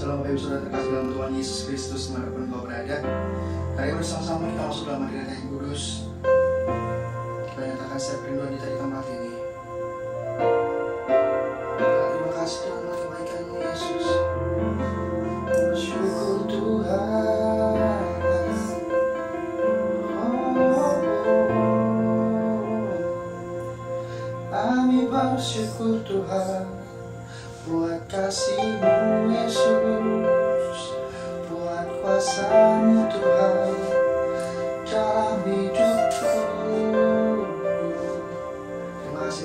Salam Bapak Ibu Saudara terkasih dalam Tuhan Yesus Kristus, dimanapun Kau berada. Hari ini bersama-sama kita masuk dalam hadirat yang kudus. Kita nyatakan setiap kerinduan kita di tempat ini. Terima kasih Tuhan atas kebaikan-Mu Yesus. Syukur Tuhan. Kami bersyukur Tuhan buat kasih-Mu Yesus, buat kuasa-Mu Tuhan dalam hidupku. Terima kasih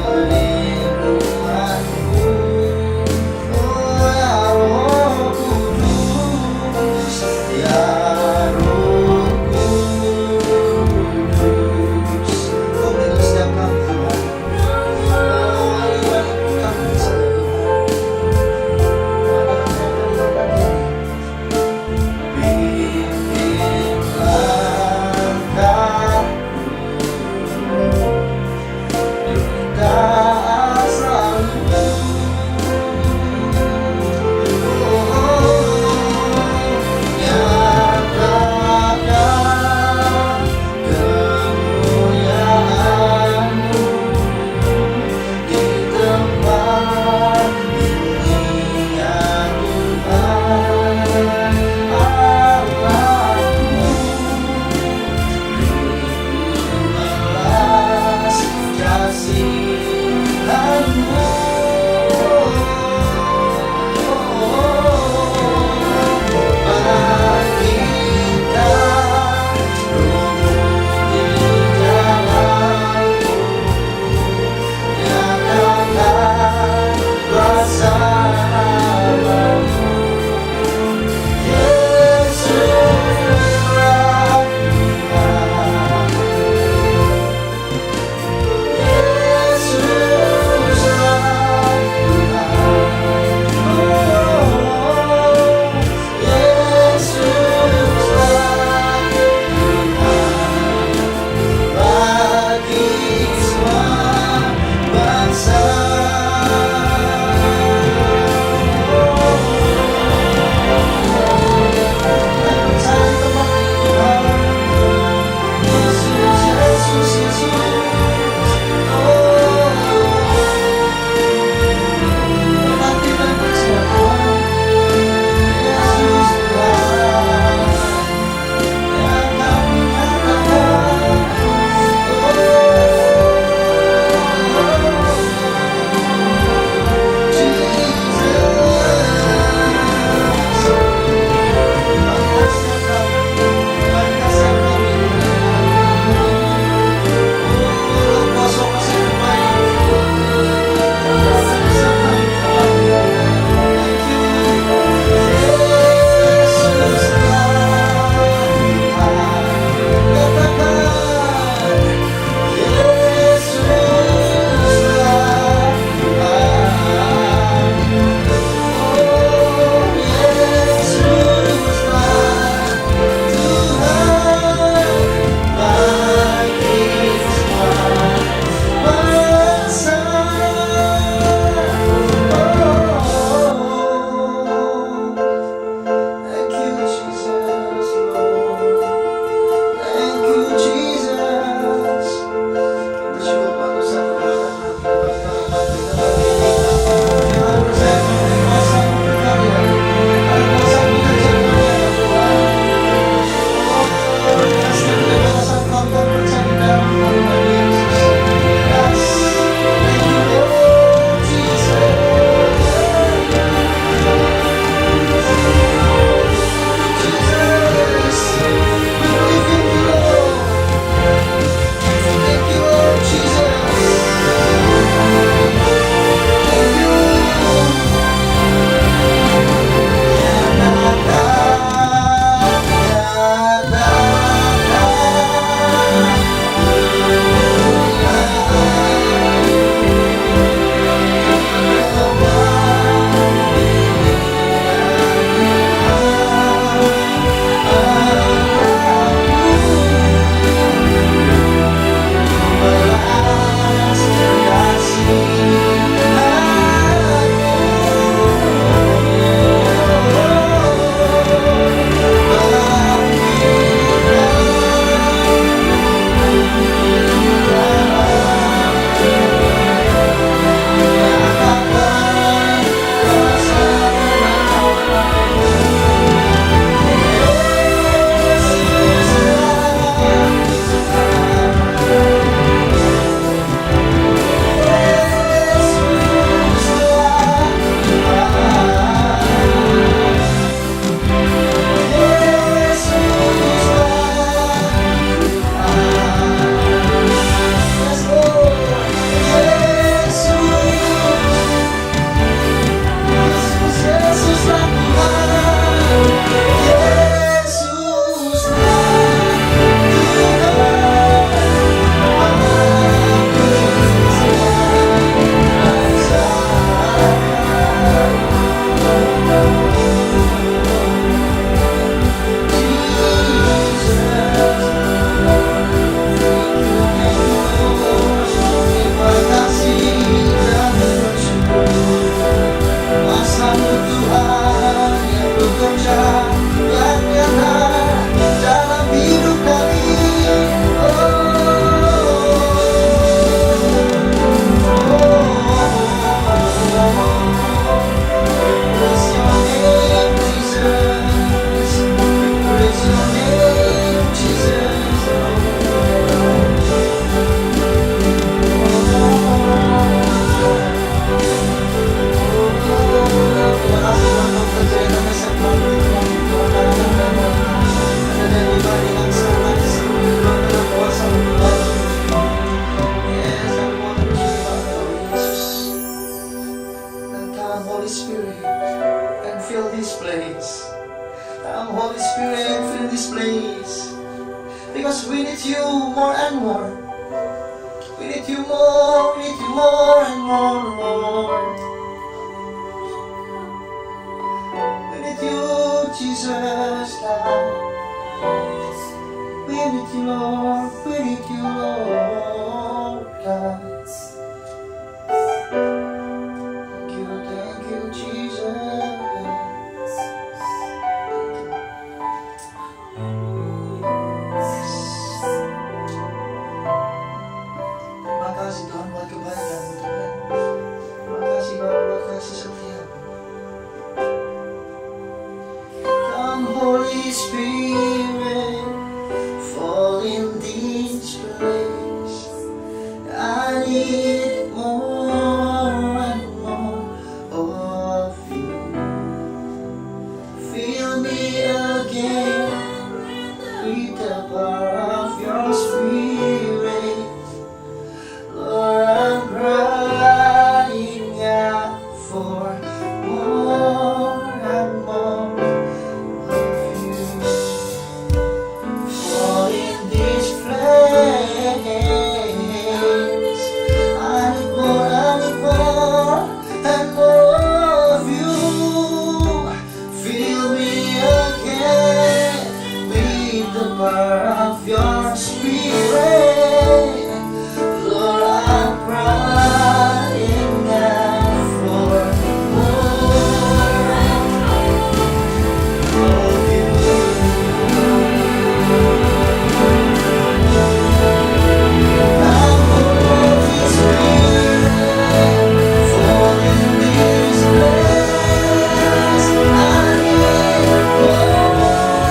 perlindunganmu. Oh ya Roh Kudus, ya Roh Kudus, Kau tinggal setiap kami Tuhan. Oh iya, kami selalu pimpin langkahku, place. Because we need you more and more. We need you more, we need you more and more, Lord. We need you, Jesus, God. We need you, Lord, we need you, Lord, God. Thank you, Jesus. Terima kasih Tuhan buat kebaikan-Mu, Tuhan. Terima kasih Bapa buat kasih setia-Mu. Come Holy Spirit, fall in this place. I need more and more of you. Fill me again with the power of your Spirit. Lord, I'm crying out for more and more of you. Fall in this place. I need more and more of you. Fill me again with the power of your Spirit. Lord, I'm crying out for more of you. Come, Holy Spirit, fall in this place. I need more and more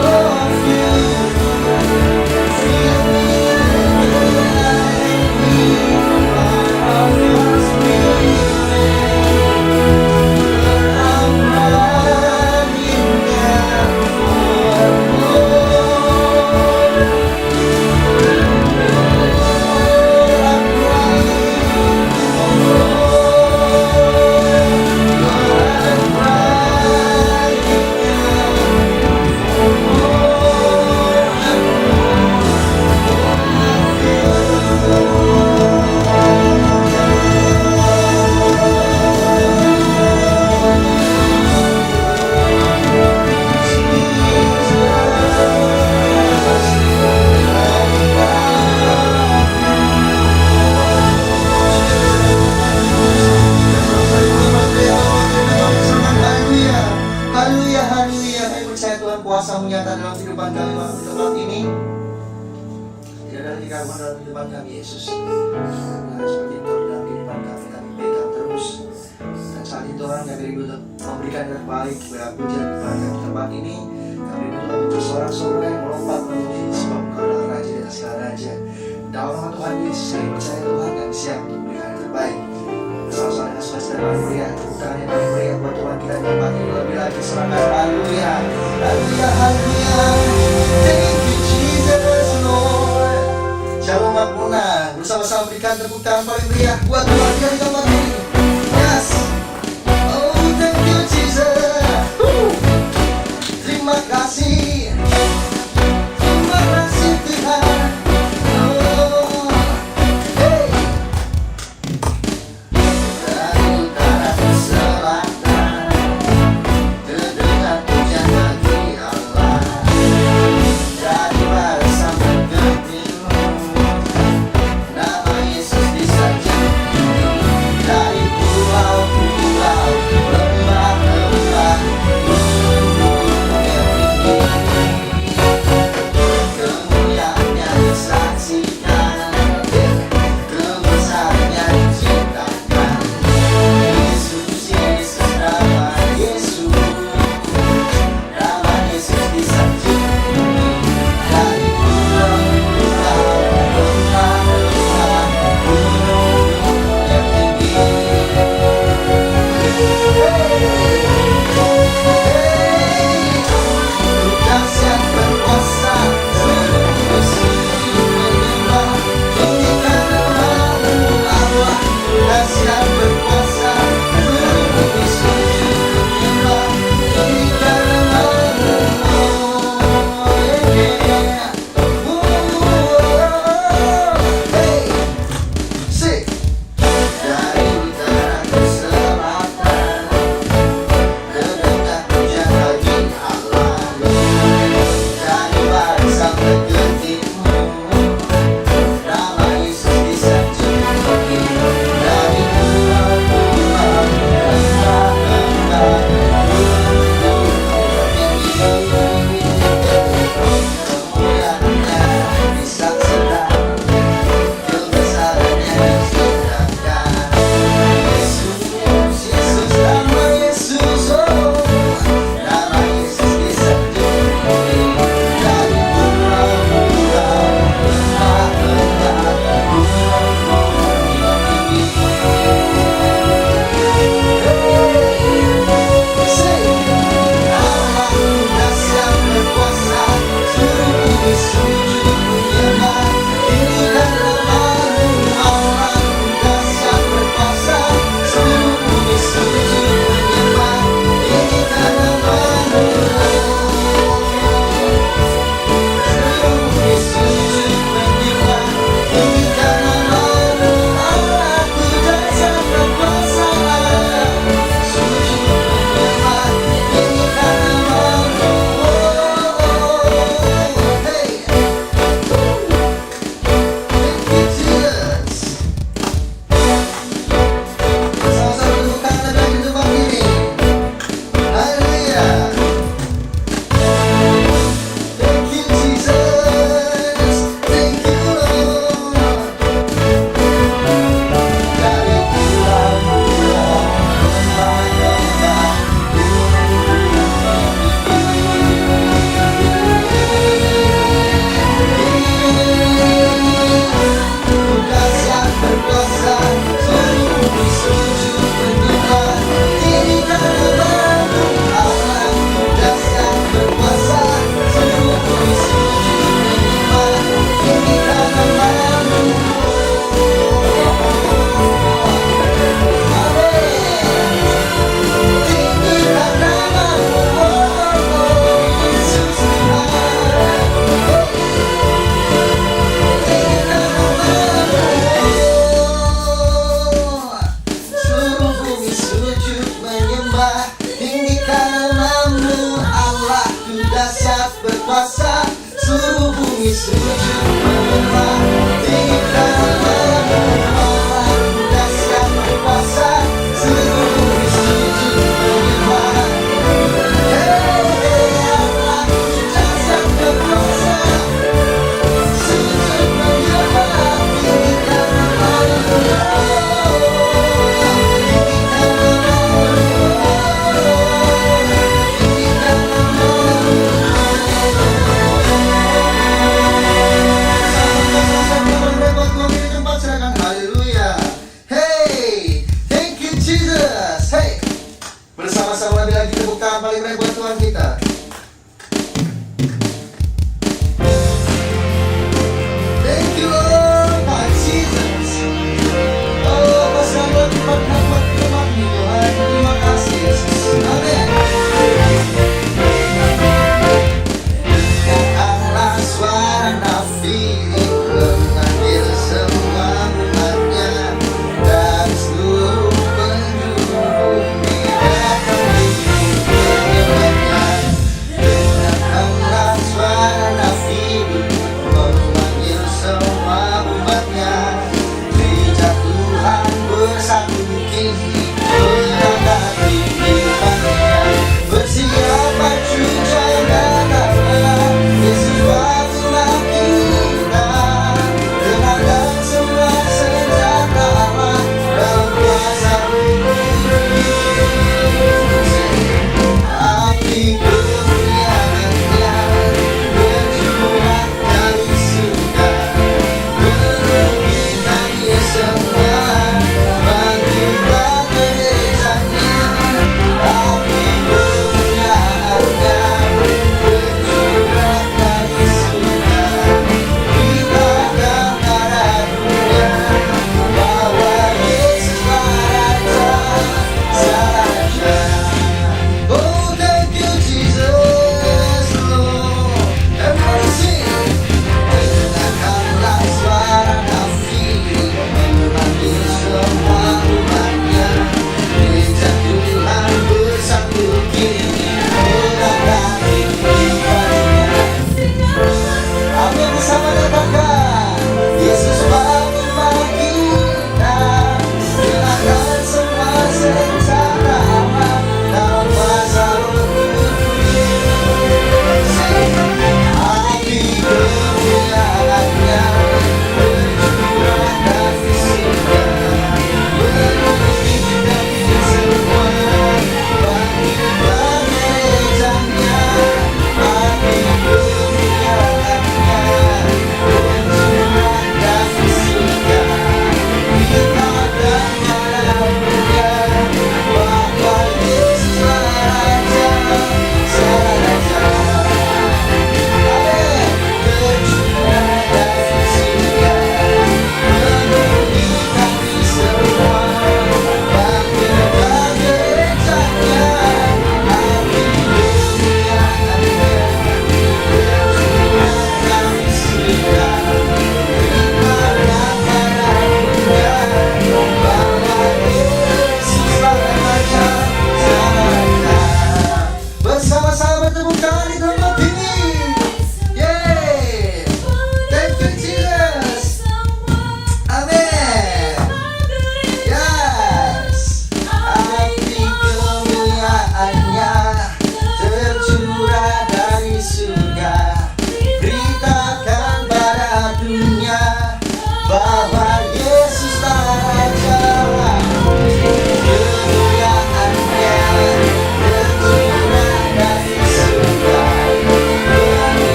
of you. Fill me kuasa menyata dalam kehidupan kami malam tempat ini. Tidak ada lagi gangguan dalam kehidupan kami, Yesus. Nah, seperti itu dalam kehidupan kami pegang terus. Dan saat itu Tuhan kami rindu untuk memberikan yang terbaik kepada pujian kepada kami tempat ini. Kami rindu untuk bersorak-sorai yang melompat memuji sebab Engkau adalah Raja di atas segala raja. Dalam nama Tuhan Yesus kami percaya Tuhan kami siap untuk memberikan yang terbaik. Bersama-sama dengan saudara dan mulia, bukan yang paling mulia buat Tuhan kita di tempat ini lebih lagi serangan. Haleluya, haleluya, haleluya. Thank you Jesus Lord. Shalom Makmuna, bersama-sama berikan tepuk tangan paling meriah buat Tuhan kita di tempat ini. Yes. Oh, thank you Jesus. Terima kasih. Terima kasih Tuhan. Dari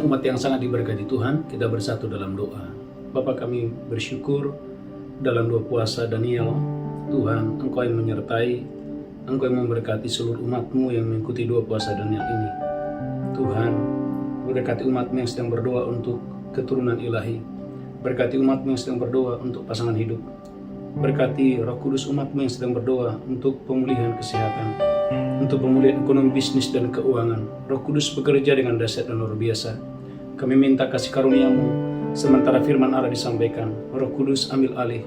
Shalom umat yang sangat diberkati Tuhan, kita bersatu dalam doa. Bapa, kami bersyukur dalam doa puasa Daniel, Tuhan, Engkau yang menyertai, Engkau yang memberkati seluruh umat-Mu yang mengikuti doa puasa Daniel ini. Tuhan, berkati umat-Mu yang sedang berdoa untuk keturunan ilahi, berkati umat-Mu yang sedang berdoa untuk pasangan hidup, berkati Roh Kudus umat-Mu yang sedang berdoa untuk pemulihan kesehatan, untuk pemulihan ekonomi, bisnis, dan keuangan. Roh Kudus bekerja dengan dahsyat dan luar biasa. Kami minta kasih karunia-Mu sementara firman Allah disampaikan. Roh Kudus ambil alih.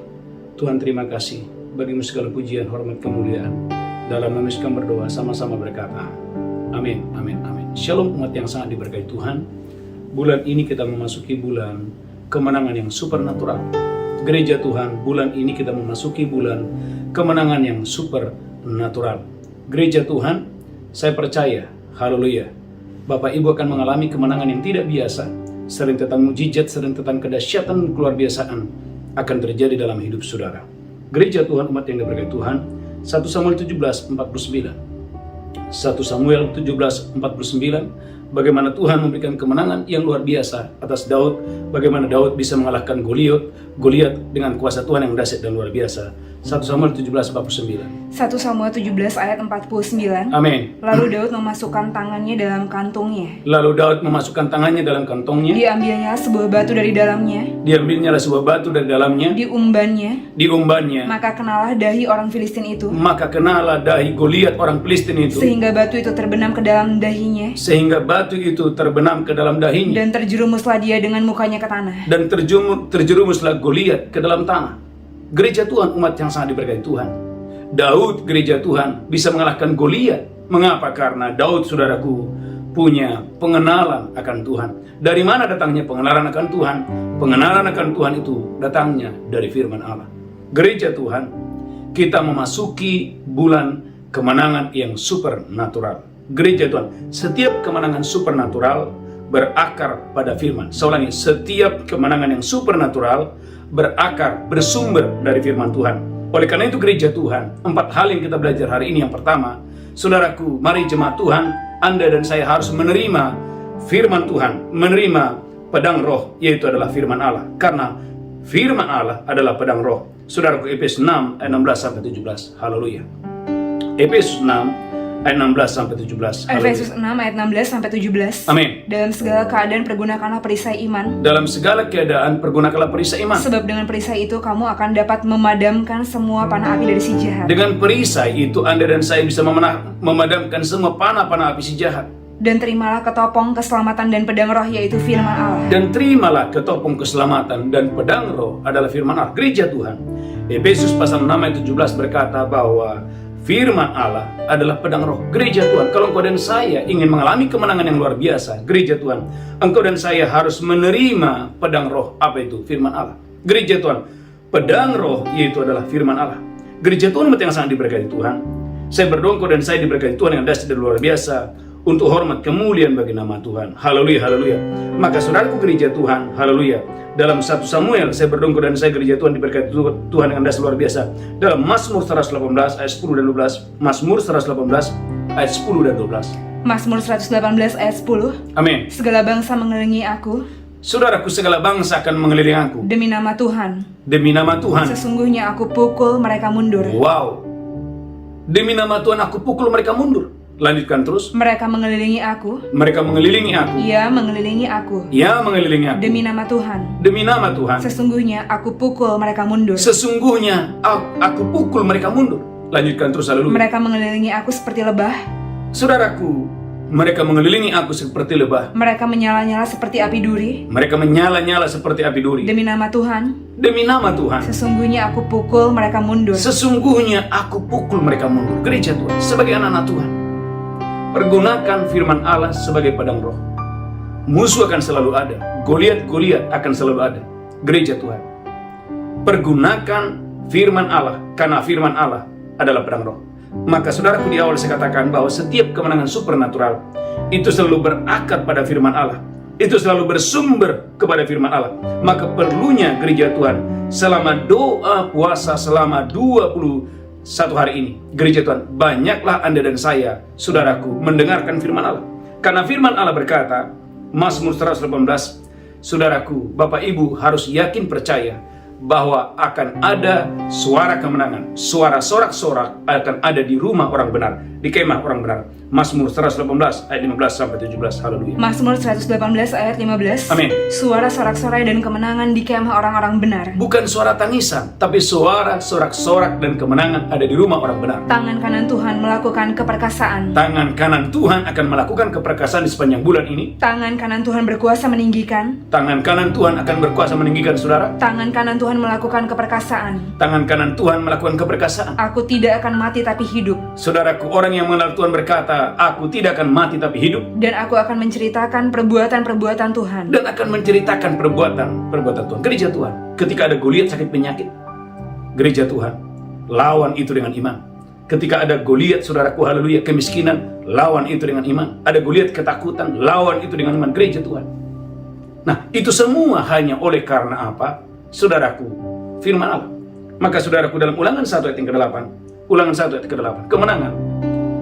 Tuhan, terima kasih. Bagimu segala pujian, hormat, kemuliaan. Dalam nama Yesus kami berdoa, sama-sama berkata, amin, amin, amin. Shalom umat yang sangat diberkati Tuhan. Bulan ini kita memasuki bulan kemenangan yang supernatural. Gereja Tuhan, bulan ini kita memasuki bulan kemenangan yang supernatural. Gereja Tuhan, saya percaya, haleluya, Bapak Ibu akan mengalami kemenangan yang tidak biasa. Serentetan mujizat, serentetan kedahsyatan, keluar biasaan akan terjadi dalam hidup saudara. Gereja Tuhan, umat yang diberkati Tuhan, 1 Samuel 17:49. 1 Samuel 17:49. Bagaimana Tuhan memberikan kemenangan yang luar biasa atas Daud, bagaimana Daud bisa mengalahkan Goliat dengan kuasa Tuhan yang dahsyat dan luar biasa. 1 Samuel 17:49. 1 Samuel 17 ayat 49. Amin. Lalu Daud memasukkan tangannya dalam kantongnya. Lalu Daud memasukkan tangannya dalam kantongnya. Diambilnya sebuah batu dari dalamnya. Diambilnya sebuah batu dari dalamnya. Diumbannya. Maka kenalah dahi orang Filistin itu. Maka kenalah dahi Goliat orang Filistin itu. Sehingga batu itu terbenam ke dalam dahinya. Dan terjerumuslah dia dengan mukanya ke tanah. Dan terjerumuslah Goliat ke dalam tanah. Gereja Tuhan, umat yang sangat diberkati Tuhan. Daud, gereja Tuhan, bisa mengalahkan Goliat. Mengapa? Karena Daud, saudaraku, punya pengenalan akan Tuhan. Dari mana datangnya pengenalan akan Tuhan? Pengenalan akan Tuhan itu datangnya dari firman Allah. Gereja Tuhan, kita memasuki bulan kemenangan yang supernatural. Gereja Tuhan, setiap kemenangan supernatural berakar pada firman. Saya ulangi, setiap kemenangan yang supernatural berakar, bersumber dari firman Tuhan. Oleh karena itu gereja Tuhan, 4 hal yang kita belajar hari ini. Yang pertama, saudaraku, mari jemaat Tuhan, Anda dan saya harus menerima firman Tuhan, menerima pedang roh, yaitu adalah firman Allah. Karena firman Allah adalah pedang roh. Saudaraku, Efesus 6 ayat 16-17. Haleluya. Efesus 6 ayat 16-17. Efesus 6 ayat 16-17. Amin. Dalam segala keadaan pergunakanlah perisai iman. Dalam segala keadaan pergunakanlah perisai iman. Sebab dengan perisai itu kamu akan dapat memadamkan semua panah api dari si jahat. Dengan perisai itu Anda dan saya bisa memadamkan semua panah-panah api si jahat. Dan terimalah ketopong keselamatan dan pedang roh, yaitu firman Allah. Dan terimalah ketopong keselamatan dan pedang roh adalah firman Allah. Gereja Tuhan, Efesus pasal 6 ayat 17 berkata bahwa firman Allah adalah pedang roh. Gereja Tuhan, kalau engkau dan saya ingin mengalami kemenangan yang luar biasa, gereja Tuhan, engkau dan saya harus menerima pedang roh. Apa itu? Firman Allah. Gereja Tuhan, pedang roh yaitu adalah firman Allah. Gereja Tuhan, umat yang sangat diberkati Tuhan, saya berdoa engkau dan saya diberkati Tuhan yang dahsyat dan luar biasa untuk hormat kemuliaan bagi nama Tuhan. Haleluya, haleluya. Maka saudaraku gereja Tuhan, haleluya, dalam 1 Samuel, saya berdoa dan saya gereja Tuhan diberkati Tuhan dengan dahsyat luar biasa. Dalam Mazmur 118 ayat 10 dan 12. Mazmur 118 ayat 10 dan 12. Mazmur 118 ayat 10. Amin. Segala bangsa mengelilingi aku. Saudaraku, segala bangsa akan mengelilingi aku. Demi nama Tuhan. Demi nama Tuhan. Sesungguhnya aku pukul mereka mundur. Wow. Demi nama Tuhan aku pukul mereka mundur. Lanjutkan terus. Mereka mengelilingi aku. Mereka mengelilingi aku. Ia mengelilingi aku. Ia mengelilingi aku. Demi nama Tuhan. Demi nama Tuhan. Sesungguhnya aku pukul mereka mundur. Sesungguhnya aku pukul mereka mundur. Lanjutkan terus, haleluya. Mereka mengelilingi aku seperti lebah. Saudaraku, mereka mengelilingi aku seperti lebah. Mereka menyala-nyala seperti api duri. Mereka menyala-nyala seperti api duri. Demi nama Tuhan. Demi nama Tuhan. Sesungguhnya aku pukul mereka mundur. Sesungguhnya aku pukul mereka mundur. Gereja Tuhan, sebagai anak-anak Tuhan, pergunakan firman Allah sebagai pedang roh. Musuh akan selalu ada. Goliat akan selalu ada. Gereja Tuhan, pergunakan firman Allah, karena firman Allah adalah pedang roh. Maka saudaraku, di awal saya katakan bahwa setiap kemenangan supernatural itu selalu berakar pada firman Allah. Itu selalu bersumber kepada firman Allah. Maka perlunya gereja Tuhan, selama doa puasa selama 21 hari ini, gereja Tuhan, banyaklah Anda dan saya, saudaraku, mendengarkan firman Allah. Karena firman Allah berkata, Mazmur 118. Saudaraku, Bapak Ibu harus yakin percaya bahwa akan ada suara kemenangan, suara sorak-sorak akan ada di rumah orang benar, di kemah orang benar. Mazmur 118 ayat 15 sampai 17. Haleluya. Mazmur 118 ayat 15. Amin. Suara sorak-sorai dan kemenangan di kemah orang-orang benar. Bukan suara tangisan, tapi suara sorak-sorak dan kemenangan ada di rumah orang benar. Tangan kanan Tuhan melakukan keperkasaan. Tangan kanan Tuhan akan melakukan keperkasaan di sepanjang bulan ini. Tangan kanan Tuhan berkuasa meninggikan. Tangan kanan Tuhan akan berkuasa meninggikan saudara. Tangan kanan Tuhan melakukan keperkasaan. Tangan kanan Tuhan melakukan keperkasaan. Aku tidak akan mati tapi hidup. Saudaraku, orang yang mengenal Tuhan berkata, aku tidak akan mati tapi hidup. Dan aku akan menceritakan perbuatan-perbuatan Tuhan. Dan akan menceritakan perbuatan Tuhan. Gereja Tuhan, ketika ada Goliat sakit penyakit, gereja Tuhan, lawan itu dengan iman. Ketika ada Goliat, saudaraku, haleluya, kemiskinan, lawan itu dengan iman. Ada Goliat ketakutan, lawan itu dengan iman. Gereja Tuhan. Nah, itu semua hanya oleh karena apa? Saudaraku, firman Allah. Maka saudaraku, dalam Ulangan 1 ayat yang ke-8, Ulangan 1 ayat ke-8, kemenangan,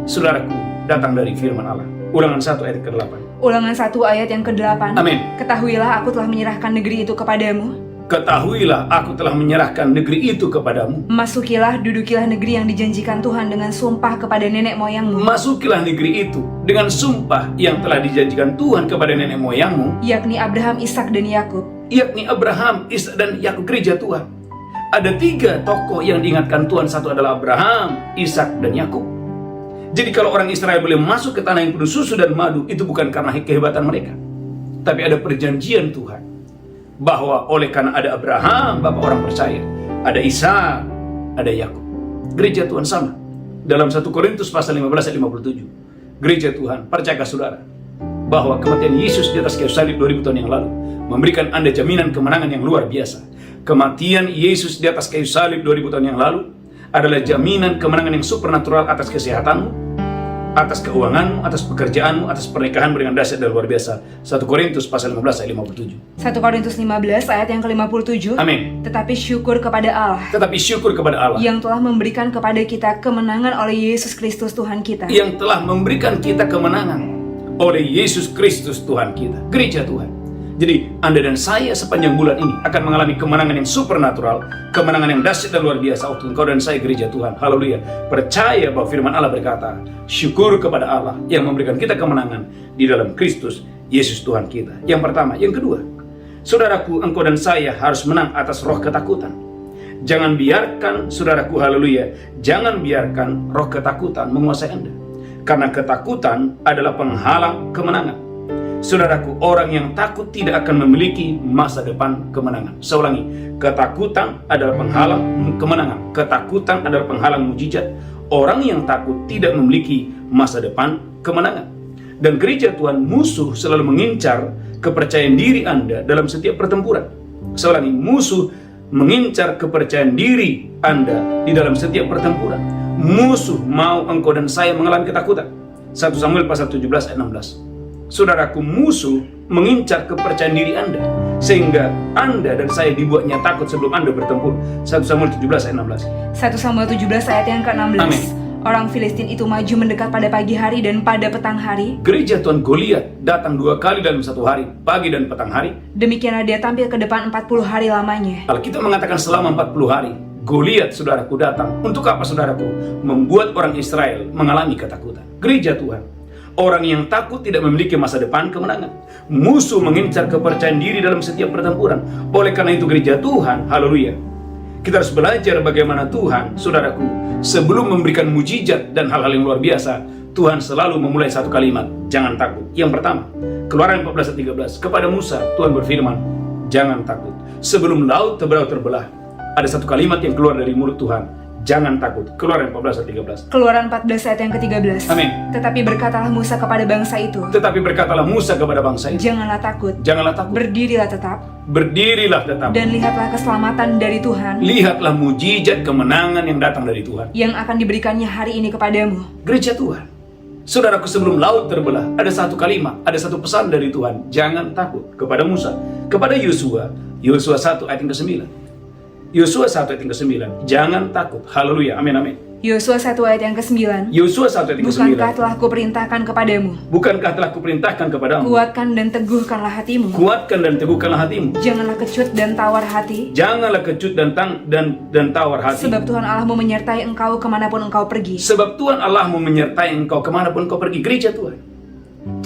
saudaraku, datang dari firman Allah. Ulangan 1 ayat ke-8. Ulangan 1 ayat yang ke-8. Amin. Ketahuilah aku telah menyerahkan negeri itu kepadamu. Ketahuilah aku telah menyerahkan negeri itu kepadamu. Masukilah, dudukilah negeri yang dijanjikan Tuhan dengan sumpah kepada nenek moyangmu. Masukilah negeri itu dengan sumpah yang telah dijanjikan Tuhan kepada nenek moyangmu, Yakni Abraham, Ishak dan Yakub. yakni Abraham, Ishak dan Yakub. Gereja Tuhan, ada 3 tokoh yang diingatkan Tuhan. Satu adalah Abraham, Ishak dan Yakub. Jadi kalau orang Israel boleh masuk ke tanah yang penuh susu dan madu, itu bukan karena kehebatan mereka, tapi ada perjanjian Tuhan bahwa oleh karena ada Abraham, bapak orang percaya, ada Ishak, ada Yakub. Gereja Tuhan sama dalam 1 Korintus pasal 15 ayat 57. Gereja Tuhan, percaya saudara bahwa kematian Yesus di atas kayu salib 2000 tahun yang lalu memberikan Anda jaminan kemenangan yang luar biasa. Kematian Yesus di atas kayu salib 2000 tahun yang lalu adalah jaminan kemenangan yang supernatural atas kesehatanmu, atas keuanganmu, atas pekerjaanmu, atas pernikahanmu dengan dahsyat dan luar biasa. 1 Korintus pasal 15 ayat 57. 1 Korintus 15 ayat yang ke-57. Amin. Tetapi syukur kepada Allah Tetapi syukur kepada Allah yang telah memberikan kepada kita kemenangan oleh Yesus Kristus Tuhan kita. yang telah memberikan kita kemenangan oleh Yesus Kristus Tuhan kita. Gereja Tuhan, jadi Anda dan saya sepanjang bulan ini akan mengalami kemenangan yang supernatural, kemenangan yang dahsyat dan luar biasa waktu engkau dan saya gereja Tuhan. Haleluya. Percaya bahwa firman Allah berkata, syukur kepada Allah yang memberikan kita kemenangan di dalam Kristus Yesus Tuhan kita. Yang pertama. Yang kedua, saudaraku, engkau dan saya harus menang atas roh ketakutan. Jangan biarkan, saudaraku, haleluya, jangan biarkan roh ketakutan menguasai Anda, karena ketakutan adalah penghalang kemenangan. Saudaraku, orang yang takut tidak akan memiliki masa depan kemenangan. Saya ulangi, ketakutan adalah penghalang kemenangan. Ketakutan adalah penghalang mujizat. Orang yang takut tidak memiliki masa depan kemenangan. Dan gereja Tuhan, musuh selalu mengincar kepercayaan diri Anda dalam setiap pertempuran. Saya ulangi, musuh mengincar kepercayaan diri Anda di dalam setiap pertempuran. Musuh mau engkau dan saya mengalami ketakutan. 1 Samuel pasal 17 ayat 16. Saudaraku, musuh mengincar kepercayaan diri Anda sehingga Anda dan saya dibuatnya takut sebelum Anda bertempur. 1 Samuel 17 ayat 16. 1 Samuel 17 ayat yang ke-16. Amin. Orang Filistin itu maju mendekat pada pagi hari dan pada petang hari. Gereja Tuhan, Goliat datang 2 kali dalam 1 hari, pagi dan petang hari. Demikianlah dia tampil ke depan 40 hari lamanya. Alkitab mengatakan selama 40 hari Goliat, saudaraku, datang. Untuk apa, saudaraku? Membuat orang Israel mengalami ketakutan. Gereja Tuhan, orang yang takut tidak memiliki masa depan kemenangan. Musuh mengincar kepercayaan diri dalam setiap pertempuran. Oleh karena itu gereja Tuhan, haleluya, kita harus belajar bagaimana Tuhan, saudaraku, sebelum memberikan mujizat dan hal-hal yang luar biasa, Tuhan selalu memulai satu kalimat, jangan takut. Yang pertama, Keluaran 14 ayat 13, kepada Musa Tuhan berfirman, jangan takut. Sebelum laut terbelah, ada satu kalimat yang keluar dari mulut Tuhan, jangan takut. Keluaran 14 ayat 13. Keluaran 14 ayat yang ke-13. Amin. Tetapi berkatalah Musa kepada bangsa itu, kepada bangsa itu, janganlah takut, janganlah takut, berdirilah tetap, berdirilah tetap, dan lihatlah keselamatan dari Tuhan, lihatlah mujizat kemenangan yang datang dari Tuhan, yang akan diberikannya hari ini kepadamu. gereja Tuhan. Saudaraku, sebelum laut terbelah, ada satu kalimat, ada satu pesan dari Tuhan, jangan takut. Kepada Musa, kepada Yosua 1 ayat yang ke-9. Yosua 1 ayat yang ke-9, jangan takut. Haleluya, amin amin. Yosua 1 ayat yang ke-9. Yosua 1 ayat yang ke-9. Bukankah telah kuperintahkan kepadamu? Bukankah telah kuperintahkan kepadamu? Kuatkan dan teguhkanlah hatimu. Kuatkan dan teguhkanlah hatimu. Janganlah kecut dan tawar hati. Janganlah kecut dan tawar hati. Sebab Tuhan Allahmu menyertai engkau kemanapun engkau pergi. Sebab Tuhan Allahmu menyertai engkau kemanapun engkau pergi. Gereja Tuhan,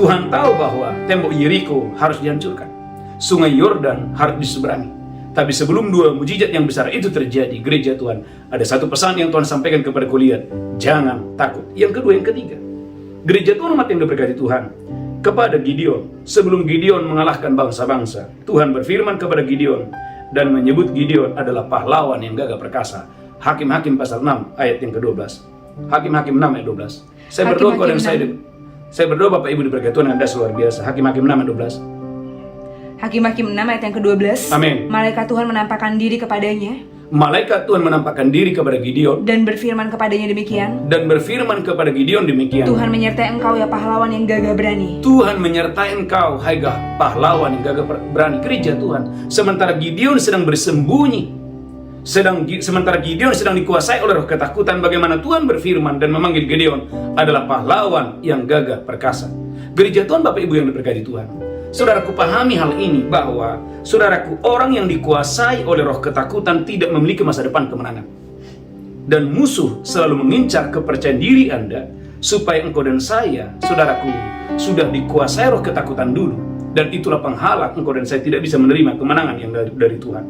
Tuhan tahu bahwa tembok Yeriko harus dihancurkan, sungai Yordan harus diseberangi. Tapi sebelum dua mujizat yang besar itu terjadi, gereja Tuhan, ada satu pesan yang Tuhan sampaikan kepada Goliat: jangan takut. Yang kedua, yang ketiga, gereja Tuhan umat yang diberkati Tuhan, kepada Gideon, sebelum Gideon mengalahkan bangsa-bangsa, Tuhan berfirman kepada Gideon dan menyebut Gideon adalah pahlawan yang gagah perkasa. Hakim-Hakim pasal 6 ayat yang ke-12. Hakim-Hakim 6 ayat 12. Saya berdoa kepada saya berdoa Bapak Ibu diberkati Tuhan, Anda luar biasa. Hakim-Hakim 6 ayat 12. Hakim-Hakim 6 ayat yang ke-12. Amin. Malaikat Tuhan menampakkan diri kepadanya. Malaikat Tuhan menampakkan diri kepada Gideon Dan berfirman kepadanya demikian. dan berfirman kepada Gideon demikian. Tuhan menyertai engkau ya pahlawan yang gagah berani. Tuhan menyertai engkau, hai pahlawan yang gagah berani. Gereja Tuhan, sementara Gideon sedang bersembunyi, sementara Gideon sedang dikuasai oleh roh ketakutan, bagaimana Tuhan berfirman dan memanggil Gideon adalah pahlawan yang gagah perkasa. Gereja Tuhan, Bapak Ibu yang diberkati Tuhan, saudaraku pahami hal ini, bahwa saudaraku, orang yang dikuasai oleh roh ketakutan tidak memiliki masa depan kemenangan. Dan musuh selalu mengincar kepercayaan diri Anda, supaya engkau dan saya, saudaraku, sudah dikuasai roh ketakutan dulu. Dan itulah penghalang engkau dan saya tidak bisa menerima kemenangan yang dari Tuhan.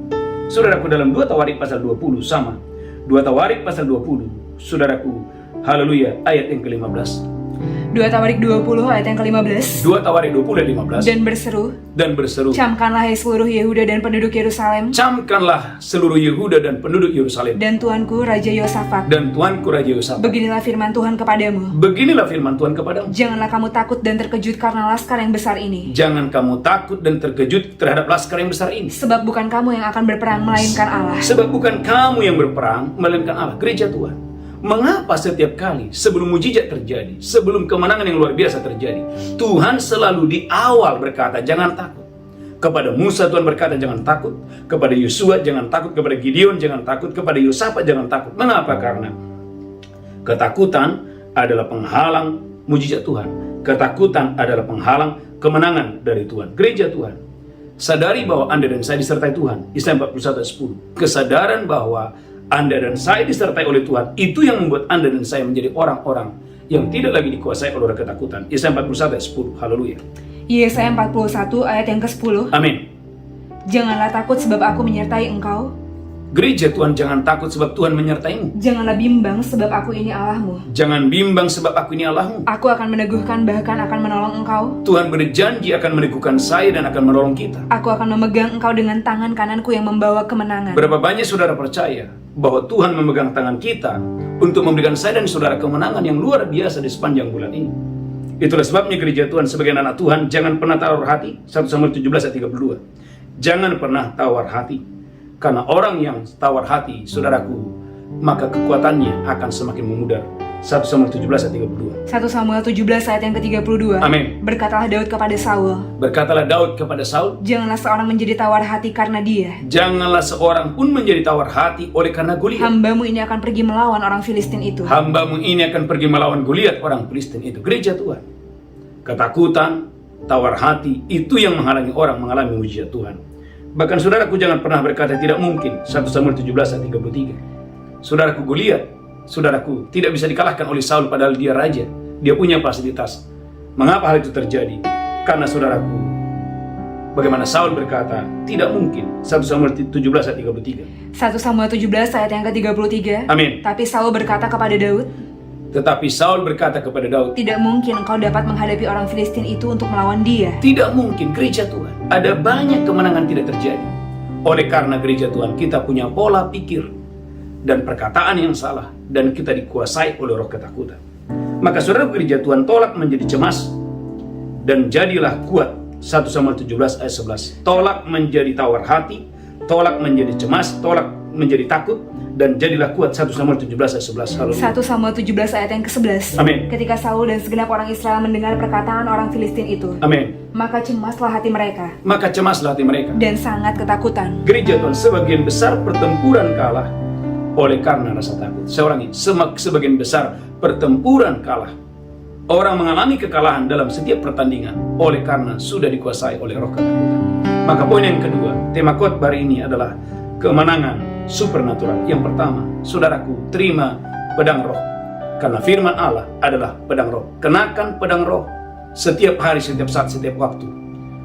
Saudaraku, dalam 2 Tawarik pasal 20 sama. 2 Tawarik pasal 20, saudaraku, haleluya, ayat yang ke-15. 2 Tawarik 20 ayat yang ke-15. 2 Tawarik 20 ayat 15. Dan berseru, camkanlah hai seluruh Yehuda dan penduduk Yerusalem. camkanlah seluruh Yehuda dan penduduk Yerusalem. Dan Tuanku Raja Yosafat. Beginilah firman Tuhan kepadamu. Beginilah firman Tuhan kepadamu. Janganlah kamu takut dan terkejut karena laskar yang besar ini. Jangan kamu takut dan terkejut terhadap laskar yang besar ini. Sebab bukan kamu yang akan berperang, melainkan Allah. Sebab bukan kamu yang berperang, melainkan Allah. Gereja Tuhan, mengapa setiap kali sebelum mujizat terjadi, sebelum kemenangan yang luar biasa terjadi, Tuhan selalu di awal berkata, jangan takut. Kepada Musa Tuhan berkata, jangan takut. Kepada Yosua jangan takut. Kepada Gideon jangan takut. Kepada Yosafat jangan takut. Mengapa? Karena ketakutan adalah penghalang mujizat Tuhan. Ketakutan adalah penghalang kemenangan dari Tuhan. Gereja Tuhan, sadari bahwa Anda dan saya disertai Tuhan. Yesaya 41 ayat 10. Kesadaran bahwa Anda dan saya disertai oleh Tuhan, itu yang membuat Anda dan saya menjadi orang-orang yang tidak lagi dikuasai oleh ketakutan. Yesaya 41 ayat 10. Haleluya. Yesaya 41 ayat yang ke-10. Amin. Janganlah takut sebab aku menyertai engkau. Gereja Tuhan, jangan takut sebab Tuhan menyertaimu. Janganlah bimbang sebab aku ini Allahmu. Jangan bimbang sebab aku ini Allahmu. Aku akan meneguhkan, bahkan akan menolong engkau. Tuhan berjanji akan meneguhkan saya dan akan menolong kita. Aku akan memegang engkau dengan tangan kananku yang membawa kemenangan. Berapa banyak saudara percaya bahwa Tuhan memegang tangan kita untuk memberikan saya dan saudara kemenangan yang luar biasa di sepanjang bulan ini. Itulah sebabnya gereja Tuhan, sebagai anak Tuhan, jangan pernah tawar hati. 1 Samuel 17 ayat 32. Jangan pernah tawar hati. Karena orang yang tawar hati, saudaraku, maka kekuatannya akan semakin memudar. 1 Samuel 17 ayat 32. 1 Samuel 17 ayat yang ke-32. Amin. Berkatalah Daud kepada Saul. Berkatalah Daud kepada Saul, janganlah seorang menjadi tawar hati karena dia. janganlah seorang pun menjadi tawar hati oleh karena Goliat. Hambamu ini akan pergi melawan orang Filistin itu. Hambamu ini akan pergi melawan Goliat, orang Filistin itu. Gereja Tuhan, ketakutan, tawar hati, itu yang menghalangi orang mengalami mujizat Tuhan. Bahkan saudaraku, jangan pernah berkata tidak mungkin. 1 Samuel 17 ayat 33. Saudaraku, Goliat, saudaraku, tidak bisa dikalahkan oleh Saul padahal dia raja. Dia punya fasilitas. Mengapa hal itu terjadi? Karena saudaraku, bagaimana Saul berkata tidak mungkin. 1 Samuel 17 ayat 33. 1 Samuel 17 ayat yang ke-33. Amin. Tapi Saul berkata kepada Daud, Tetapi Saul berkata kepada Daud, tidak mungkin engkau dapat menghadapi orang Filistin itu untuk melawan dia. tidak mungkin. Gereja Tuhan, ada banyak kemenangan tidak terjadi. Oleh karena gereja Tuhan, kita punya pola pikir dan perkataan yang salah, dan kita dikuasai oleh roh ketakutan. Maka saudara gereja Tuhan, tolak menjadi cemas dan jadilah kuat. 1 Samuel 17 ayat 11. Tolak menjadi tawar hati, tolak menjadi cemas, tolak menjadi takut, dan jadilah kuat. 1 Samuel 17 ayat 11. Haleluya. 1 Samuel 17 ayat yang ke-11. Amin. Ketika Saul dan segenap orang Israel mendengar perkataan orang Filistin itu, Amin. maka cemaslah hati mereka Maka cemaslah hati mereka. dan sangat ketakutan. Gereja Tuhan, sebagian besar pertempuran kalah oleh karena rasa takut. Saya ulangi, sebagian besar pertempuran kalah. Orang mengalami kekalahan dalam setiap pertandingan oleh karena sudah dikuasai oleh roh ketakutan. Maka poin yang kedua, tema khotbah hari ini adalah kemenangan supernatural. Yang pertama, saudaraku, terima pedang roh. Karena firman Allah adalah pedang roh. Kenakan pedang roh setiap hari, setiap saat, setiap waktu.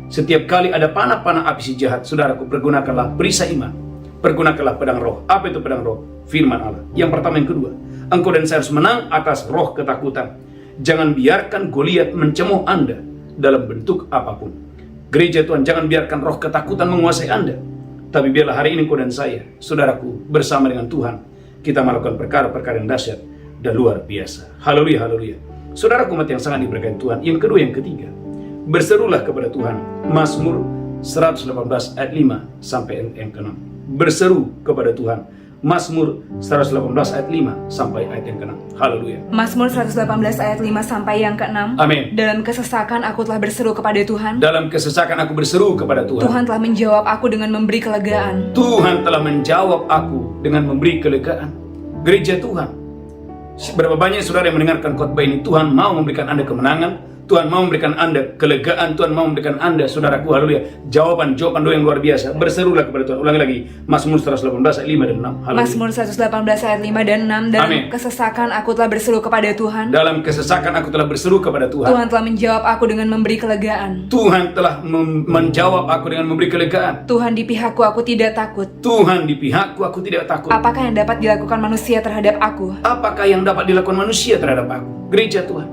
Setiap kali ada panah-panah api si jahat, saudaraku, pergunakanlah perisai iman. Pergunakanlah pedang roh. Apa itu pedang roh? Firman Allah. Yang pertama, yang kedua, engkau dan saya harus menang atas roh ketakutan. Jangan biarkan Goliat mencemooh Anda dalam bentuk apapun. Gereja Tuhan, jangan biarkan roh ketakutan menguasai Anda. Tapi biarlah hari ini engkau dan saya, saudaraku, bersama dengan Tuhan, kita melakukan perkara-perkara yang dahsyat dan luar biasa. Haleluya, haleluya. Saudaraku umat yang sangat diberkati Tuhan. Yang kedua, yang ketiga, berserulah kepada Tuhan. Mazmur 118 ayat 5 sampai yang ke-6. Berseru kepada Tuhan. Mazmur 118 ayat 5 sampai ayat yang ke-6. Haleluya. Mazmur 118 ayat 5 sampai yang ke-6. Amin. Dalam kesesakan aku telah berseru kepada Tuhan. Dalam kesesakan aku berseru kepada Tuhan. Tuhan telah menjawab aku dengan memberi kelegaan. Tuhan telah menjawab aku dengan memberi kelegaan. Gereja Tuhan, berapa banyak saudara yang mendengarkan khotbah ini, Tuhan mau memberikan Anda kemenangan, Tuhan mau memberikan Anda kelegaan, Tuhan mau memberikan Anda, saudaraku, haleluya, jawaban doa yang luar biasa. Berserulah kepada Tuhan. Ulangi lagi, Mazmur 118 ayat 5 dan 6. Haleluya. Mazmur 118 ayat 5 dan 6. Dalam Amin. kesesakan aku telah berseru kepada Tuhan. Dalam kesesakan aku telah berseru kepada Tuhan. Tuhan telah menjawab aku dengan memberi kelegaan. Tuhan telah menjawab aku dengan memberi kelegaan. Tuhan di pihakku aku tidak takut. Tuhan di pihakku aku tidak takut. Apakah yang dapat dilakukan manusia terhadap aku? Apakah yang dapat dilakukan manusia terhadap aku? Gereja Tuhan,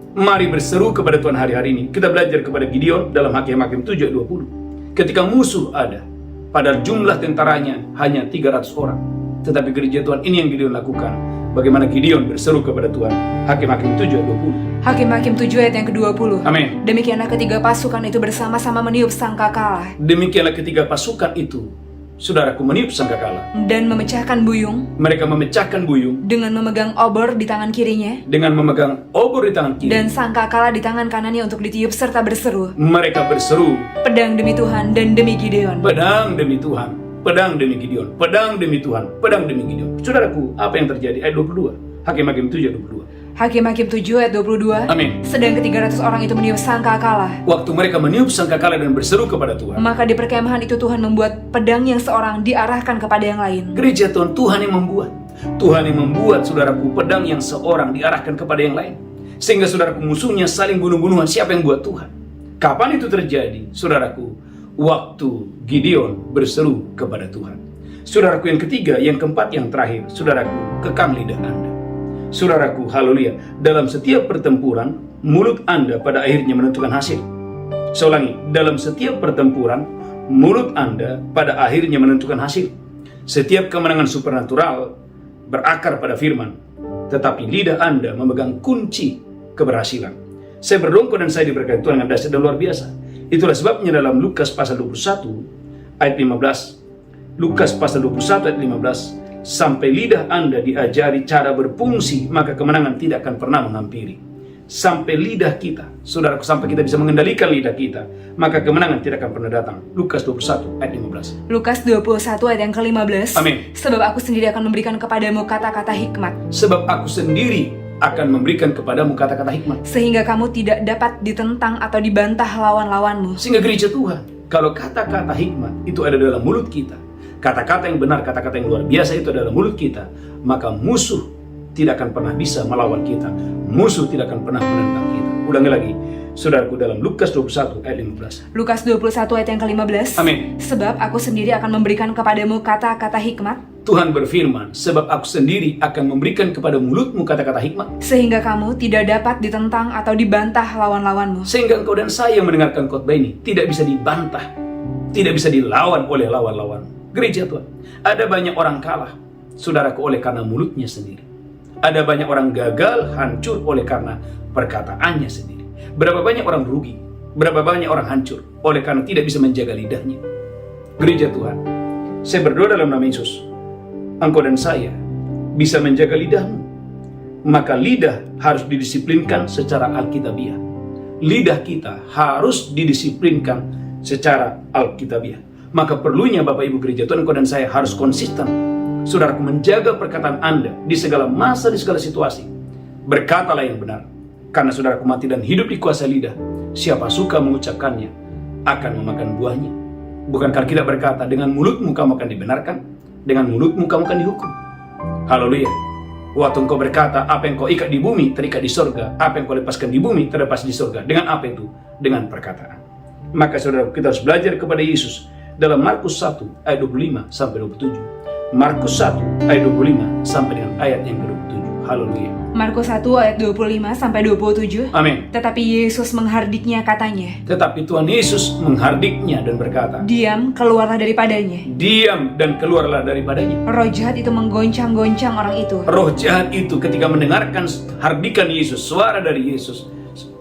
mari berseru kepada Tuhan hari-hari ini. Kita belajar kepada Gideon dalam Hakim-Hakim 7:20. Ketika musuh ada, padahal jumlah tentaranya hanya 300 orang. Tetapi gereja Tuhan, ini yang Gideon lakukan. Bagaimana Gideon berseru kepada Tuhan. Hakim-Hakim 7:20. Hakim-Hakim 7 ayat yang ke-20. Amin. Demikianlah ketiga pasukan itu bersama-sama meniup sangkakala Demikianlah ketiga pasukan itu, saudaraku, meniup sangkakala. dan memecahkan buyung Mereka memecahkan buyung dengan memegang obor di tangan kirinya dengan memegang obor di tangan kiri. dan sangkakala di tangan kanannya untuk ditiup serta berseru, Mereka berseru, pedang demi Tuhan dan demi Gideon. pedang demi Tuhan, pedang demi Gideon, pedang demi Tuhan, pedang demi Gideon. Saudaraku, apa yang terjadi? Ayat 22, Hakim-Hakim 7:22. Hakim-Hakim 7 ayat 22. Amin. Sedang ke-300 orang itu meniup sangkakala. Waktu mereka meniup sangkakala dan berseru kepada Tuhan, Maka di perkemahan itu Tuhan membuat pedang yang seorang diarahkan kepada yang lain. gereja Tuhan, Tuhan yang membuat. Tuhan yang membuat, saudaraku, pedang yang seorang diarahkan kepada yang lain. Sehingga saudaraku, musuhnya saling bunuh-bunuhan. Siapa yang buat? Tuhan. Kapan itu terjadi? Saudaraku, waktu Gideon berseru kepada Tuhan. Saudaraku, yang ketiga, yang keempat, yang terakhir, saudaraku, kekang lidah Anda. Saudaraku, haleluya, dalam setiap pertempuran, mulut Anda pada akhirnya menentukan hasil. Saya ulangi, dalam setiap pertempuran, mulut Anda pada akhirnya menentukan hasil. Setiap kemenangan supernatural berakar pada firman, tetapi lidah Anda memegang kunci keberhasilan. Saya berdoa dan saya diberkati Tuhan dengan dahsyat dan luar biasa. Itulah sebabnya dalam Lukas pasal 21 ayat 15. Lukas pasal 21 ayat 15. Sampai lidah Anda diajari cara berfungsi, maka kemenangan tidak akan pernah menghampiri. Sampai lidah kita, saudaraku, sampai kita bisa mengendalikan lidah kita, maka kemenangan tidak akan pernah datang. Lukas 21 ayat 15. Lukas 21 ayat yang ke-15. Amin. Sebab aku sendiri akan memberikan kepadamu kata-kata hikmat, Sebab aku sendiri akan memberikan kepadamu kata-kata hikmat. sehingga kamu tidak dapat ditentang atau dibantah lawan-lawanmu. Sehingga gereja Tuhan, kalau kata-kata hikmat itu ada dalam mulut kita, kata-kata yang benar, kata-kata yang luar biasa itu adalah mulut kita, maka musuh tidak akan pernah bisa melawan kita. Musuh tidak akan pernah menentang kita. Ulangi lagi, saudaraku, dalam Lukas 21 ayat 15. Lukas 21 ayat yang ke-15. Amin. Sebab aku sendiri akan memberikan kepadamu kata-kata hikmat, Tuhan berfirman, sebab aku sendiri akan memberikan kepada mulutmu kata-kata hikmat, sehingga kamu tidak dapat ditentang atau dibantah lawan-lawanmu. sehingga engkau dan saya yang mendengarkan khotbah ini tidak bisa dibantah, tidak bisa dilawan oleh lawan-lawan. Gereja Tuhan, ada banyak orang kalah, saudaraku, oleh karena mulutnya sendiri. Ada banyak orang gagal, hancur oleh karena perkataannya sendiri. Berapa banyak orang rugi, berapa banyak orang hancur oleh karena tidak bisa menjaga lidahnya. Gereja Tuhan, saya berdoa dalam nama Yesus, engkau dan saya bisa menjaga lidahmu. Maka lidah harus didisiplinkan secara alkitabiah. Lidah kita harus didisiplinkan secara alkitabiah. Maka perlunya Bapak Ibu gereja Tuhan, engkau dan saya harus konsisten saudaraku, menjaga perkataan Anda di segala masa, di segala situasi. Berkatalah yang benar, karena saudaraku, mati dan hidup di kuasa lidah. Siapa suka mengucapkannya akan memakan buahnya. Bukankah kita berkata, dengan mulutmu kamu akan dibenarkan, dengan mulutmu kamu akan dihukum. Haleluya. Waktu engkau berkata, apa yang kau ikat di bumi terikat di sorga, apa yang kau lepaskan di bumi terlepas di sorga. Dengan apa itu? Dengan perkataan. Maka saudara, kita harus belajar kepada Yesus dalam Markus 1 ayat 25 sampai 27. Markus 1 ayat 25 sampai dengan ayat yang ke-27. Haleluya. Markus 1 ayat 25 sampai 27. Amin. Tetapi Yesus menghardiknya, katanya, Tetapi Tuhan Yesus menghardiknya dan berkata, diam, keluarlah daripadanya. diam dan keluarlah daripadanya. Roh jahat itu menggoncang-goncang orang itu. Roh jahat itu ketika mendengarkan hardikan Yesus, suara dari Yesus,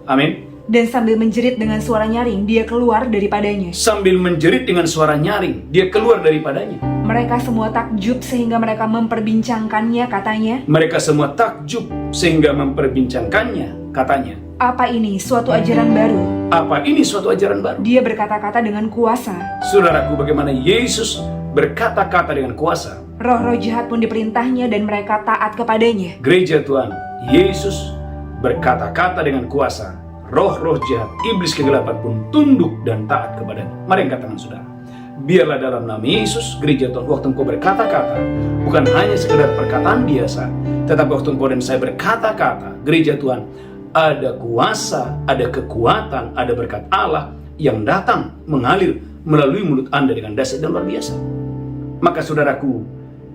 amin, Dan sambil menjerit dengan suara nyaring, dia keluar daripadanya. sambil menjerit dengan suara nyaring, dia keluar daripadanya. Mereka semua takjub sehingga mereka memperbincangkannya, katanya, Mereka semua takjub sehingga memperbincangkannya, katanya, apa ini, suatu ajaran baru? apa ini suatu ajaran baru? Dia berkata-kata dengan kuasa. Saudaraku, bagaimana Yesus berkata-kata dengan kuasa. Roh-roh jahat pun diperintahnya dan mereka taat kepadanya. Gereja Tuhan, Yesus berkata-kata dengan kuasa. Roh-roh jahat, iblis kegelapan pun tunduk dan taat kepadanya. Mari angkat tangan saudara. Biarlah dalam nama Yesus, gereja Tuhan, waktu engkau berkata-kata, bukan hanya sekedar perkataan biasa, tetapi waktu engkau dan saya berkata-kata, gereja Tuhan, ada kuasa, ada kekuatan, ada berkat Allah yang datang mengalir melalui mulut Anda dengan dahsyat dan luar biasa. Maka saudaraku,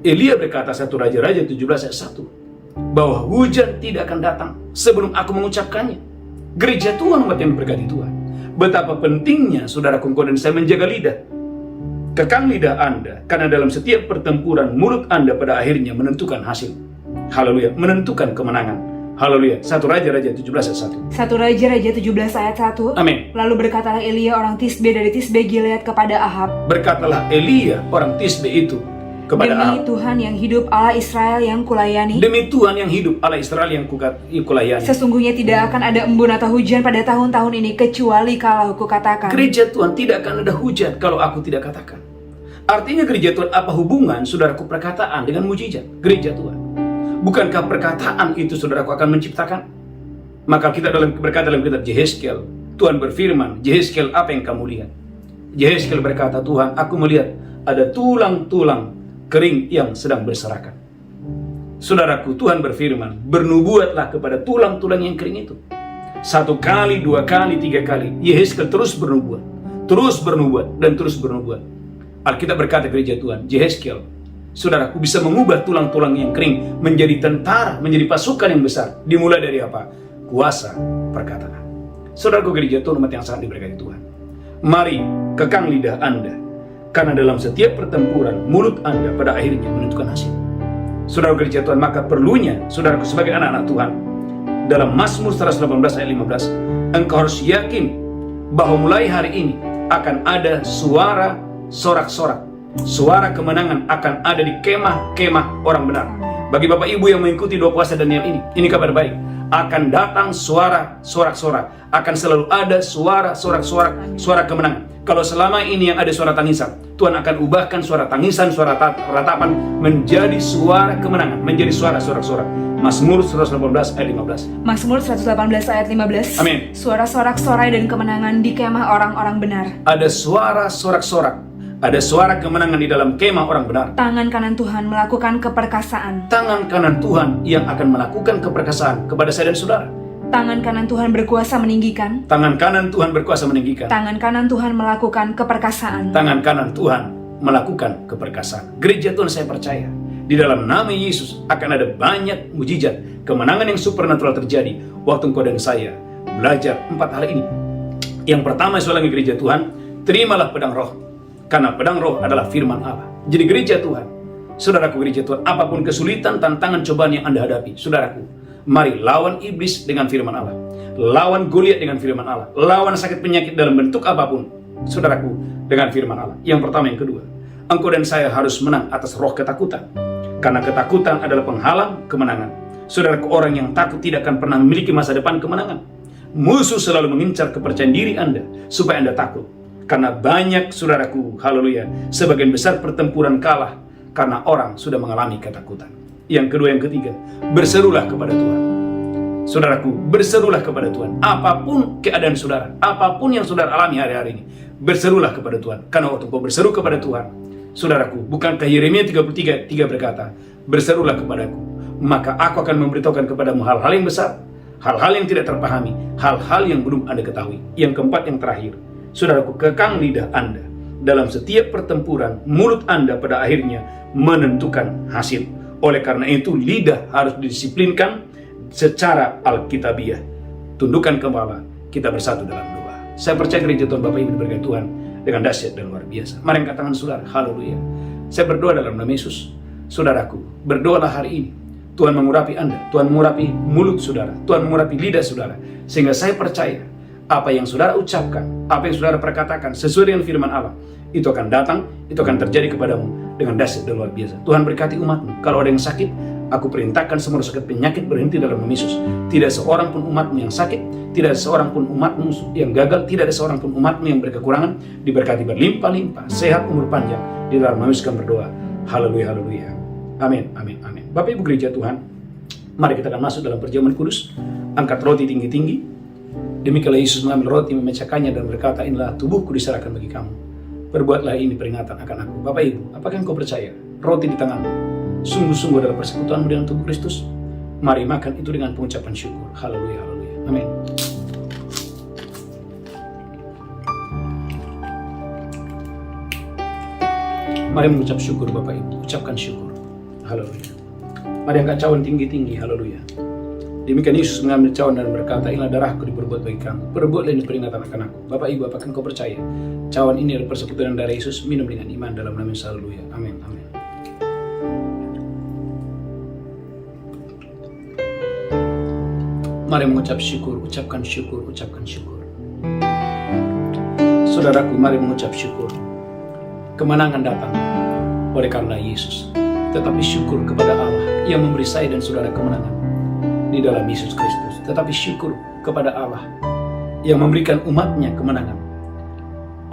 Elia berkata 1 Raja-Raja 17 ayat 1, bahwa hujan tidak akan datang sebelum aku mengucapkannya. Gereja Tuhan, umat yang diberkati Tuhan, betapa pentingnya saudaraku, engkau dan saya menjaga lidah. Kekang lidah Anda, karena dalam setiap pertempuran mulut Anda pada akhirnya menentukan hasil. Haleluya, menentukan kemenangan. Haleluya. 1 Raja-Raja 17 ayat 1. 1 Raja-Raja 17 ayat 1. Amin. Lalu berkatalah Elia orang Tisbe dari Tisbe Gilead kepada Ahab, Berkatalah Elia orang Tisbe itu kepada demi Ahab, Tuhan yang hidup, Allah Israel yang kulayani, demi Tuhan yang hidup, Allah Israel yang kulayani. sesungguhnya tidak akan ada embun atau hujan pada tahun-tahun ini kecuali kalau kukatakan. Gereja Tuhan, tidak akan ada hujan kalau aku tidak katakan. Artinya gereja Tuhan, apa hubungan saudaraku perkataan dengan mujizat? Gereja Tuhan, bukankah perkataan itu saudaraku akan menciptakan? Maka kita berkata dalam kitab Yehezkiel, Tuhan berfirman, Yehezkiel, apa yang kamu lihat? Yehezkiel berkata, Tuhan, aku melihat ada tulang-tulang kering yang sedang berserakan. Saudaraku, Tuhan berfirman, bernubuatlah kepada tulang-tulang yang kering itu. 1 kali, 2 kali, 3 kali, Yehezkiel terus bernubuat, dan terus bernubuat. Alkitab berkata, gereja Tuhan, Yehezkiel, saudaraku, bisa mengubah tulang-tulang yang kering menjadi tentara, menjadi pasukan yang besar. Dimulai dari apa? Kuasa perkataan. Saudaraku, gereja Tuhan, umat yang sangat diberkati Tuhan, mari kekang lidah Anda, karena dalam setiap pertempuran mulut Anda pada akhirnya menentukan hasil. Saudara gereja Tuhan, maka perlunya saudaraku sebagai anak-anak Tuhan, dalam Mazmur 118 ayat 15, engkau harus yakin bahwa mulai hari ini akan ada suara sorak-sorak, suara kemenangan akan ada di kemah-kemah orang benar. Bagi Bapak Ibu yang mengikuti 2 puasa Daniel ini kabar baik. Akan datang suara sorak-sorak, akan selalu ada suara sorak-sorak, suara kemenangan. Kalau selama ini yang ada suara tangisan, Tuhan akan ubahkan suara tangisan, suara ratapan menjadi suara kemenangan, menjadi suara sorak-sorak. Mazmur 118 ayat 15. Mazmur 118 ayat 15. Amin. Suara sorak-sorai dan kemenangan di kemah orang-orang benar. Ada suara sorak-sorak, ada suara kemenangan di dalam kemah orang benar. Tangan kanan Tuhan melakukan keperkasaan. Tangan kanan Tuhan yang akan melakukan keperkasaan kepada saya dan saudara. Tangan kanan Tuhan berkuasa meninggikan. Tangan kanan Tuhan berkuasa meninggikan. Tangan kanan Tuhan melakukan keperkasaan. Tangan kanan Tuhan melakukan keperkasaan. Gereja Tuhan, saya percaya di dalam nama Yesus akan ada banyak mujizat, kemenangan yang supernatural terjadi waktu engkau dan saya belajar 4 hal ini. Yang pertama, saya ulangi gereja Tuhan, terimalah pedang roh, karena pedang roh adalah firman Allah. Jadi gereja Tuhan, saudaraku gereja Tuhan, apapun kesulitan, tantangan, cobaan yang Anda hadapi, saudaraku, mari lawan iblis dengan firman Allah, lawan Goliat dengan firman Allah, lawan sakit penyakit dalam bentuk apapun, saudaraku, dengan firman Allah. Yang pertama. Yang kedua, engkau dan saya harus menang atas roh ketakutan, karena ketakutan adalah penghalang kemenangan. Saudaraku, orang yang takut tidak akan pernah memiliki masa depan kemenangan. Musuh selalu mengincar kepercayaan diri Anda supaya Anda takut. Karena banyak, saudaraku, haleluya, sebagian besar pertempuran kalah karena orang sudah mengalami ketakutan. Yang kedua, yang ketiga, berserulah kepada Tuhan. Saudaraku, berserulah kepada Tuhan. Apapun keadaan saudara, apapun yang saudara alami hari-hari ini, berserulah kepada Tuhan. Karena waktu kau berseru kepada Tuhan, saudaraku, bukankah Yeremia 33:3 berkata, berserulah kepadaku, maka aku akan memberitahukan kepadamu hal-hal yang besar, hal-hal yang tidak terpahami, hal-hal yang belum Anda ketahui. Yang keempat, yang terakhir, saudaraku, kekang lidah Anda. Dalam setiap pertempuran, mulut Anda pada akhirnya menentukan hasil. Oleh karena itu, lidah harus didisiplinkan secara alkitabiah. Tundukkan kepala, kita bersatu dalam doa. Saya percaya gereja Tuhan Bapak Ibu diberkati Tuhan dengan dahsyat dan luar biasa. Mari angkat tangan saudara, haleluya. Saya berdoa dalam nama Yesus. Saudaraku, berdoalah hari ini. Tuhan mengurapi Anda, Tuhan mengurapi mulut saudara, Tuhan mengurapi lidah saudara. Sehingga saya percaya, apa yang saudara ucapkan, apa yang saudara perkatakan sesuai dengan firman Allah, itu akan datang, itu akan terjadi kepadamu dengan dahsyat dan luar biasa. Tuhan berkati umatmu. Kalau ada yang sakit, aku perintahkan semua sakit penyakit berhenti dalam nama Yesus. Tidak seorang pun umatmu yang sakit, tidak ada seorang pun umatmu yang gagal, tidak ada seorang pun umatmu yang berkekurangan, diberkati berlimpah-limpah, sehat, umur panjang. Di dalam nama Yesus kami berdoa. Haleluya, haleluya. Amin, amin, amin. Bapak Ibu gereja Tuhan, mari kita akan masuk dalam perjamuan kudus. Angkat roti tinggi-tinggi. Demikianlah Yesus mengambil roti, memecahkannya dan berkata, inilah tubuhku diserahkan bagi kamu. Perbuatlah ini peringatan akan aku. Bapak Ibu, apakah engkau percaya roti di tanganmu sungguh-sungguh adalah persekutuanmu dengan tubuh Kristus? Mari makan itu dengan pengucapan syukur. Haleluya, haleluya. Amin. Mari mengucap syukur Bapak Ibu. Ucapkan syukur. Haleluya. Mari angkat cawan tinggi-tinggi. Haleluya. Demikian Yesus mengambil cawan dan berkata, inilah darahku diperbuat bagi kamu. Perbuatlah ini peringatan akan aku. Bapak Ibu, apakah engkau percaya cawan ini adalah persekutuan darah Yesus? Minum dengan iman dalam nama Yesus. Haleluya. Amin. Amin. Mari mengucap syukur, ucapkan syukur, ucapkan syukur. Saudaraku, mari mengucap syukur. Kemenangan datang oleh karena Yesus. Tetapi syukur kepada Allah yang memberi saya dan saudara kemenangan di dalam Yesus Kristus. Tetapi syukur kepada Allah yang memberikan umatnya kemenangan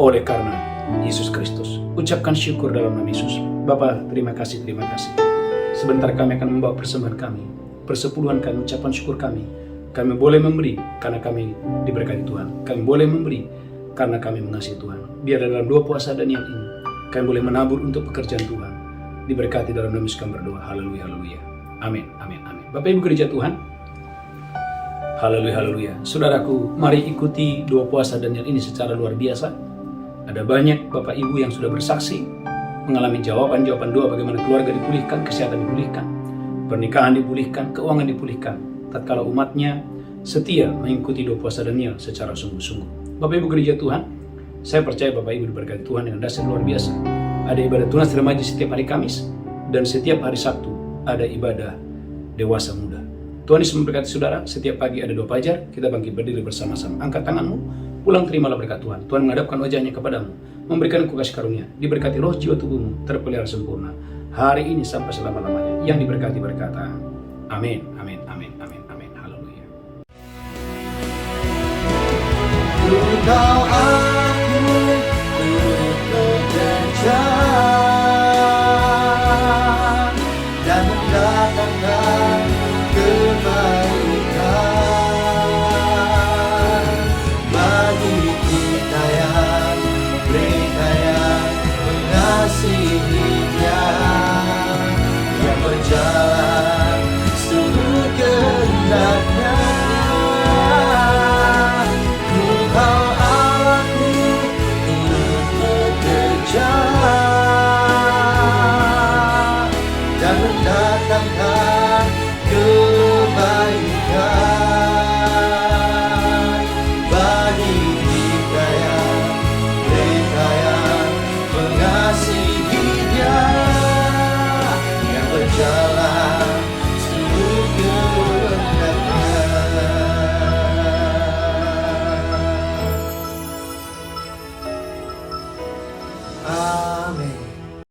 oleh karena Yesus Kristus. Ucapkan syukur dalam nama Yesus. Bapa, terima kasih, terima kasih. Sebentar kami akan membawa persembahan kami, persepuluhan kami, ucapan syukur kami. Kami boleh memberi karena kami diberkati Tuhan. Kami boleh memberi karena kami mengasihi Tuhan. Biar dalam 2 puasa dan yang ini, kami boleh menabur untuk pekerjaan Tuhan. Diberkati dalam nama Yesus kami berdoa. Haleluya, haleluya. Amin, amin, amin. Bapak Ibu gereja Tuhan, haleluya, haleluya. Saudaraku, mari ikuti 2 puasa dan yang ini secara luar biasa. Ada banyak Bapak Ibu yang sudah bersaksi, mengalami jawaban-jawaban doa bagaimana keluarga dipulihkan, kesehatan dipulihkan, pernikahan dipulihkan, keuangan dipulihkan, tatkala umatnya setia mengikuti 2 puasa Daniel secara sungguh-sungguh. Bapak Ibu gereja Tuhan, saya percaya Bapak Ibu diberkati Tuhan dengan dahsyat luar biasa. Ada ibadah tunas remaja setiap hari Kamis, dan setiap hari Sabtu ada ibadah dewasa muda. Tuhan Yesus memberkati saudara. Setiap pagi ada 2 fajar, kita bangkit berdiri bersama-sama. Angkat tanganmu, pulang terimalah berkat Tuhan. Tuhan menghadapkan wajahnya kepadamu, memberikan engkau kasih karunia, diberkati roh jiwa tubuhmu, terpelihara sempurna hari ini sampai selama-lamanya. Yang diberkati berkata, amin, amin, amin, amin, amin, haleluya. Engkau